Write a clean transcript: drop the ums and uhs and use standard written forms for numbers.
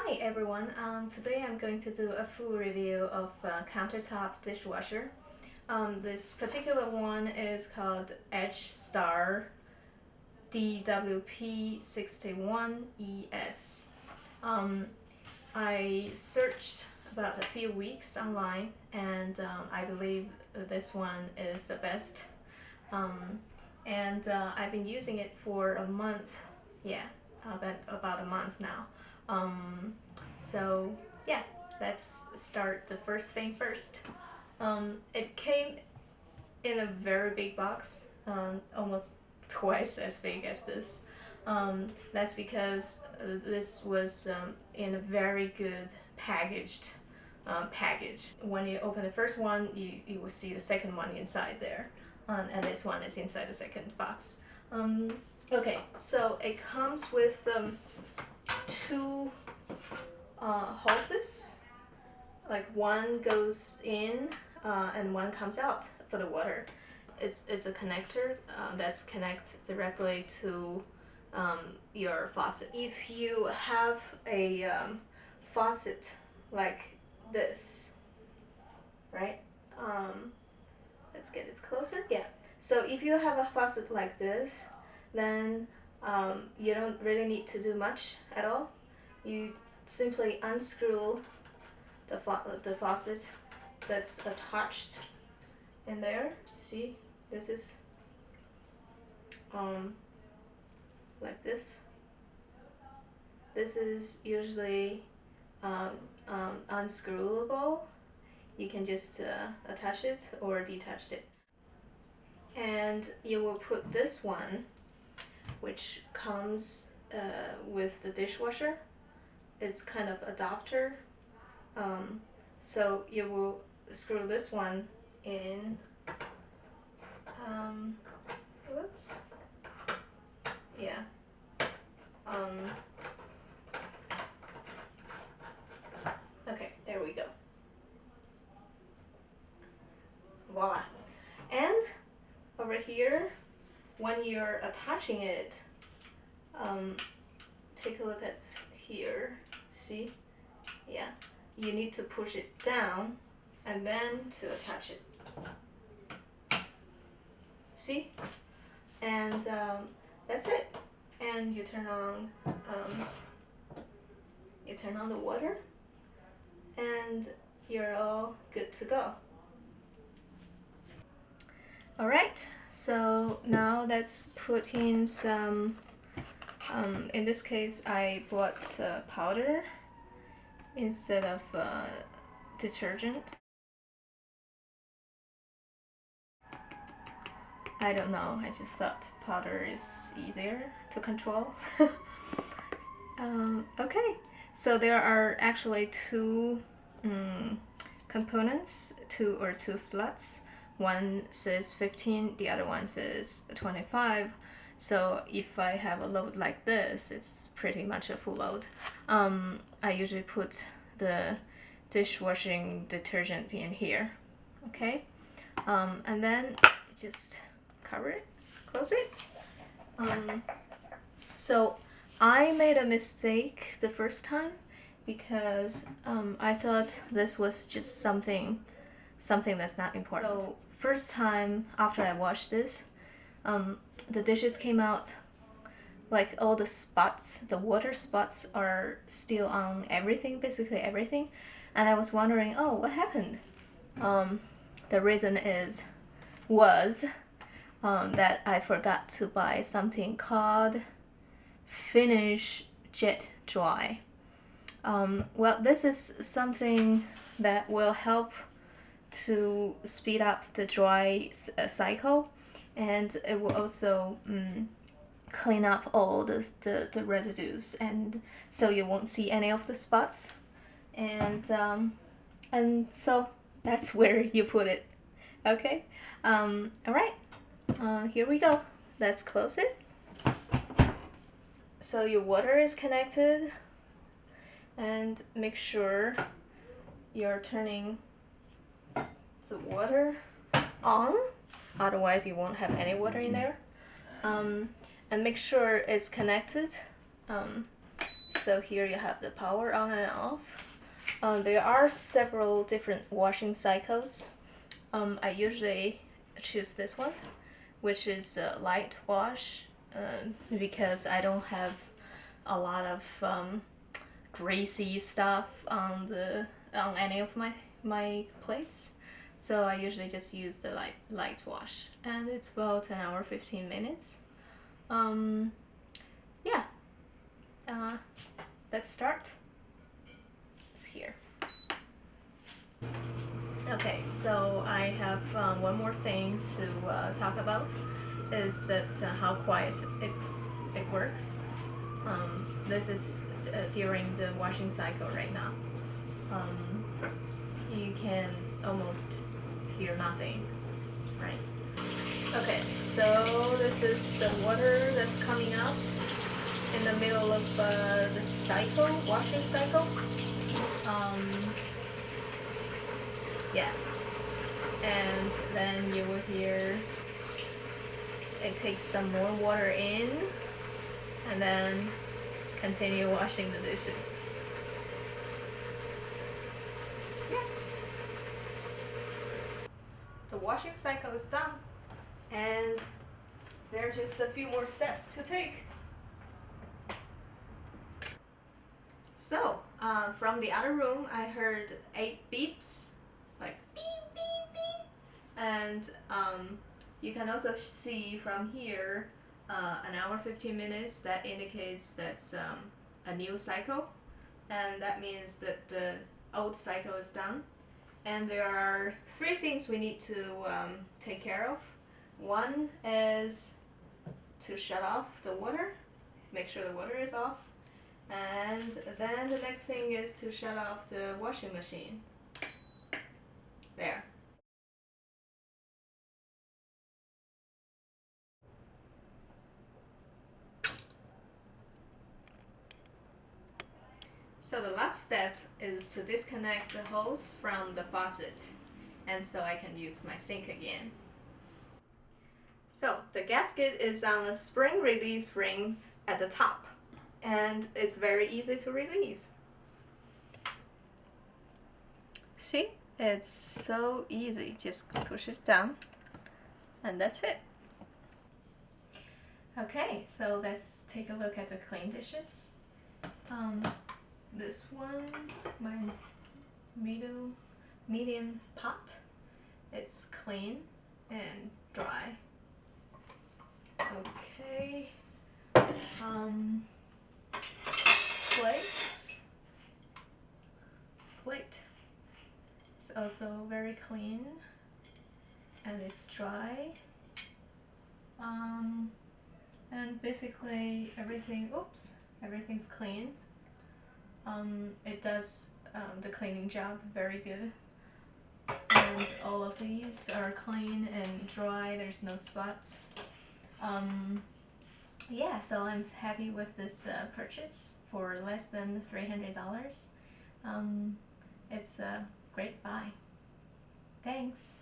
Hi everyone, today I'm going to do a full review of Counter-Top-Dishwasher. This particular one is called EdgeStar DWP61ES. I searched about a few weeks online and I believe this one is the best. I've been using it for a month, about a month now. So yeah, let's start the first thing first. It came in a very big box, almost twice as big as this. That's because this was in a very good package. When you open the first one, you will see the second one inside there, and this one is inside the second box. Okay, so it comes with two hoses. Like one goes in and one comes out for the water. It's a connector that's connected directly to your faucet. If you have a faucet like this, right? Let's get it closer. Yeah. So if you have a faucet like this, then you don't really need to do much at all. You simply unscrew the faucet that's attached in there. See, this is like this. This is usually unscrewable. You can just attach it or detach it. And you will put this one, which comes with the dishwasher. It's kind of adapter. So you will screw this one in. Whoops. Yeah. Okay, there we go. Voila. And over here, when you're attaching it, take a look at here. See? Yeah. You need to push it down and then to attach it. See? And that's it. And you turn on the water, and you're all good to go. Alright, so now let's put in some, in this case I bought powder instead of detergent. I don't know, I just thought powder is easier to control. Okay, so there are actually two components, two slots. One says 15, the other one says 25. So if I have a load like this, it's pretty much a full load. I usually put the dishwashing detergent in here, okay? And then just cover it, close it. So I made a mistake the first time because I thought this was just something that's not important. So first time after I washed this, the dishes came out, like all the spots, the water spots are still on everything, basically everything. And I was wondering, oh, what happened? The reason was that I forgot to buy something called Finish Jet Dry. Well, this is something that will help to speed up the dry cycle, and it will also clean up all the residues, and so you won't see any of the spots. And so that's where you put it. Okay. All right. Here we go. Let's close it. So your water is connected, and make sure you're turning the water on, otherwise you won't have any water in there. And make sure it's connected. So So here you have the power on and off. There are several different washing cycles. I usually choose this one, which is light wash, because I don't have a lot of greasy stuff on any of my plates. So I usually just use the light wash, and it's about 1 hour 15 minutes. Yeah. Let's start. It's here. Okay, so I have one more thing to talk about, is that how quiet it works. This is during the washing cycle right now. You can almost hear nothing, right? Okay, so this is the water that's coming out in the middle of the cycle, washing cycle. Yeah, and then you will hear it takes some more water in, and then continue washing the dishes. Yeah. The washing cycle is done, and there are just a few more steps to take. So, from the other room, I heard 8 beeps, like beep, beep, beep. And you can also see from here 1 hour 15 minutes. That indicates that's a new cycle, and that means that the old cycle is done. And there are 3 things we need to take care of. One is to shut off the water, make sure the water is off. And then the next thing is to shut off the washing machine. There. So the last step is to disconnect the hose from the faucet, and so I can use my sink again. So the gasket is on a spring release ring at the top, and it's very easy to release. See? It's so easy. Just push it down, and that's it. Okay, so let's take a look at the clean dishes. This one, my medium pot, it's clean and dry. Okay. Plate. It's also very clean and it's dry. And basically everything's clean. It does the cleaning job very good. And all of these are clean and dry, there's no spots. Yeah, so I'm happy with this purchase for less than $300. It's a great buy. Thanks.